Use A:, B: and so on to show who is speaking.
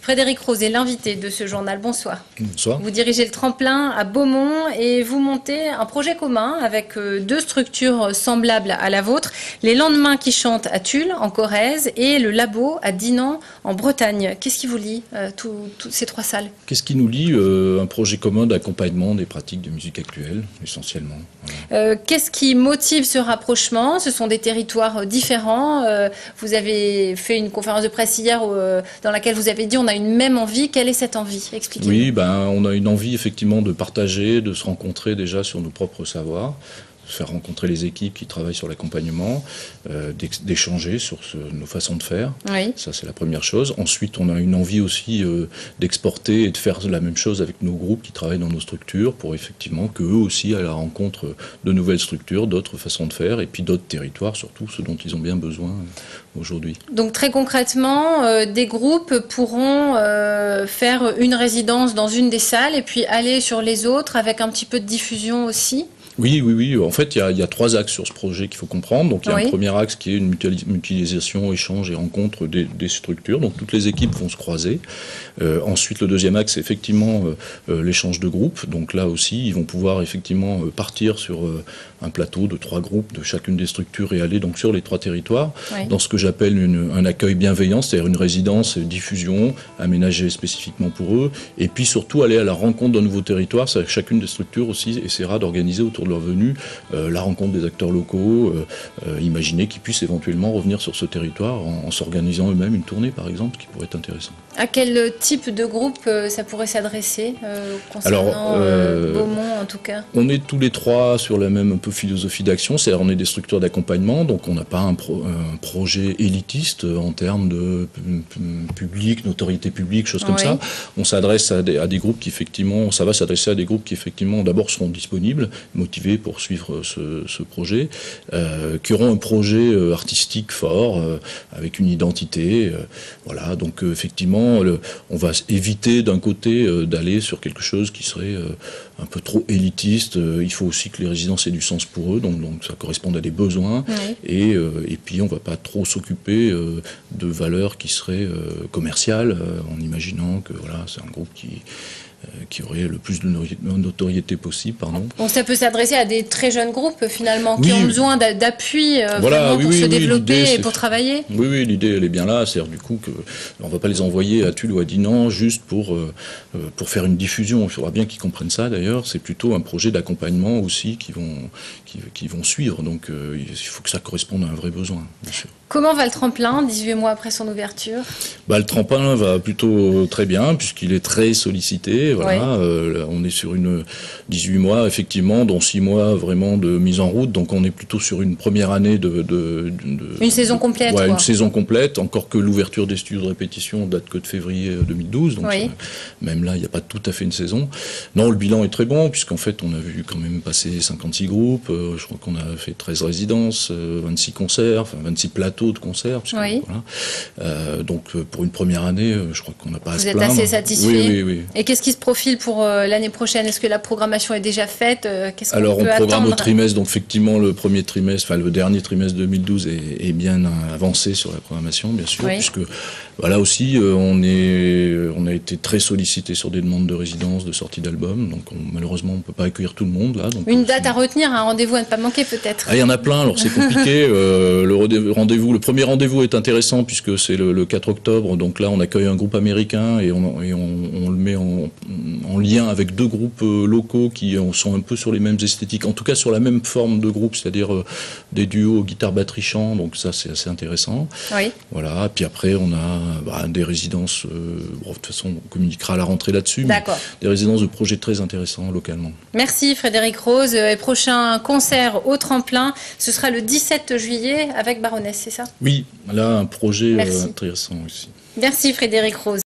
A: Frédéric Rose est l'invité de ce journal. Bonsoir.
B: Bonsoir.
A: Vous dirigez le tremplin à Beaumont et vous montez un projet commun avec deux structures semblables à la vôtre. Les Lendemains qui chantent à Tulle, en Corrèze, et le Labo à Dinan, en Bretagne. Qu'est-ce qui vous lie, toutes ces trois salles?
B: Qu'est-ce qui nous lie? Un projet commun d'accompagnement des pratiques de musique actuelle, essentiellement.
A: Voilà. Qu'est-ce qui motive ce rapprochement? Ce sont des territoires différents. Vous avez fait une conférence de presse hier dans laquelle vous avez dit on a une même envie. Quelle est cette envie? Expliquez-nous.
B: Oui, on a une envie effectivement de partager, de se rencontrer déjà sur nos propres savoirs, de faire rencontrer les équipes qui travaillent sur l'accompagnement, d'échanger sur nos façons de faire.
A: Oui.
B: Ça, c'est la première chose. Ensuite, on a une envie aussi d'exporter et de faire la même chose avec nos groupes qui travaillent dans nos structures pour effectivement qu'eux aussi aient à la rencontre de nouvelles structures, d'autres façons de faire et puis d'autres territoires, surtout ceux dont ils ont bien besoin aujourd'hui.
A: Donc très concrètement, des groupes pourront faire une résidence dans une des salles et puis aller sur les autres avec un petit peu de diffusion aussi?
B: Oui. En fait, il y a trois axes sur ce projet qu'il faut comprendre. Donc, il y a
A: oui.
B: un premier axe qui est une mutualisation, échange et rencontre des structures. Donc, toutes les équipes vont se croiser. Ensuite, le deuxième axe, c'est effectivement l'échange de groupes. Donc, là aussi, ils vont pouvoir effectivement partir sur un plateau de 3 groupes de chacune des structures et aller donc sur les 3 territoires
A: Oui.
B: dans ce que j'appelle un accueil bienveillant, c'est-à-dire une résidence diffusion aménagée spécifiquement pour eux. Et puis, surtout, aller à la rencontre d'un nouveau territoire. Chacune des structures aussi essaiera d'organiser autour de leur venue la rencontre des acteurs locaux, imaginer qu'ils puissent éventuellement revenir sur ce territoire en s'organisant eux-mêmes une tournée par exemple, qui pourrait être intéressant.
A: À quel type de groupe ça pourrait s'adresser concernant Beaumont en tout cas? On
B: est tous les 3 sur la même un peu philosophie d'action, c'est-à-dire on est des structures d'accompagnement, donc on n'a pas un projet élitiste en termes de public, notoriété publique, choses comme ça. On s'adresse à des groupes qui effectivement, ça va s'adresser à des groupes qui effectivement d'abord seront disponibles, motivés pour suivre ce projet, qui auront un projet artistique fort, avec une identité. Voilà, donc effectivement, on va éviter d'un côté d'aller sur quelque chose qui serait un peu trop élitiste. Il faut aussi que les résidences aient du sens pour eux, donc ça corresponde à des besoins. Oui. Et puis on ne va pas trop s'occuper de valeurs qui seraient commerciales, en imaginant que voilà, c'est un groupe qui aurait le plus de notoriété possible.
A: Bon, ça peut s'adresser à des très jeunes groupes finalement, qui ont besoin d'appui vraiment pour se développer et pour travailler.
B: Oui, l'idée elle est bien là, c'est-à-dire du coup qu'on ne va pas les envoyer à Tulle ou à Dinan juste pour faire une diffusion. Il faudra bien qu'ils comprennent ça d'ailleurs, c'est plutôt un projet d'accompagnement aussi qui vont suivre, donc il faut que ça corresponde à un vrai besoin, bien sûr.
A: Comment va le tremplin 18 mois après son ouverture?
B: Le tremplin va plutôt très bien puisqu'il est très sollicité. Voilà. Oui. On est sur 18 mois effectivement, dont 6 mois vraiment de mise en route. Donc on est plutôt sur une première année
A: une saison complète.
B: Une saison complète. Encore que l'ouverture des studios de répétition date que de février 2012. Donc même là, il n'y a pas tout à fait une saison. Non, le bilan est très bon puisqu'en fait on a vu quand même passer 56 groupes. Je crois qu'on a fait 13 résidences, 26 concerts, enfin 26 plateaux de concerts.
A: Oui.
B: Voilà. Donc pour une première année, je crois qu'on n'a pas à se plaindre.
A: Vous êtes assez satisfait?
B: Oui.
A: Et qu'est-ce qui se profile pour l'année prochaine? Est-ce que la programmation est déjà faite?
B: Alors on programme au trimestre, donc effectivement le dernier trimestre 2012 est bien avancé sur la programmation, bien sûr, puisque voilà aussi on a été très sollicité sur des demandes de résidence, de sortie d'albums, donc malheureusement on ne peut pas accueillir tout le monde là. Donc,
A: une date à retenir, un rendez-vous à ne pas manquer peut-être?
B: Il y en a plein, alors c'est compliqué. Le premier rendez-vous est intéressant puisque c'est le 4 octobre, donc là on accueille un groupe américain et on le met en lien avec 2 groupes locaux qui sont un peu sur les mêmes esthétiques, en tout cas sur la même forme de groupe, c'est-à-dire des duos guitare-batterie-chant, donc ça c'est assez intéressant.
A: Oui.
B: Voilà, puis après on a des résidences, de toute façon on communiquera à la rentrée là-dessus, mais des résidences de projets très intéressants localement.
A: Merci Frédéric Rose, et prochain concert au tremplin, ce sera le 17 juillet avec Baroness, c'est ça?
B: Oui, là un projet intéressant aussi.
A: Merci Frédéric Rose.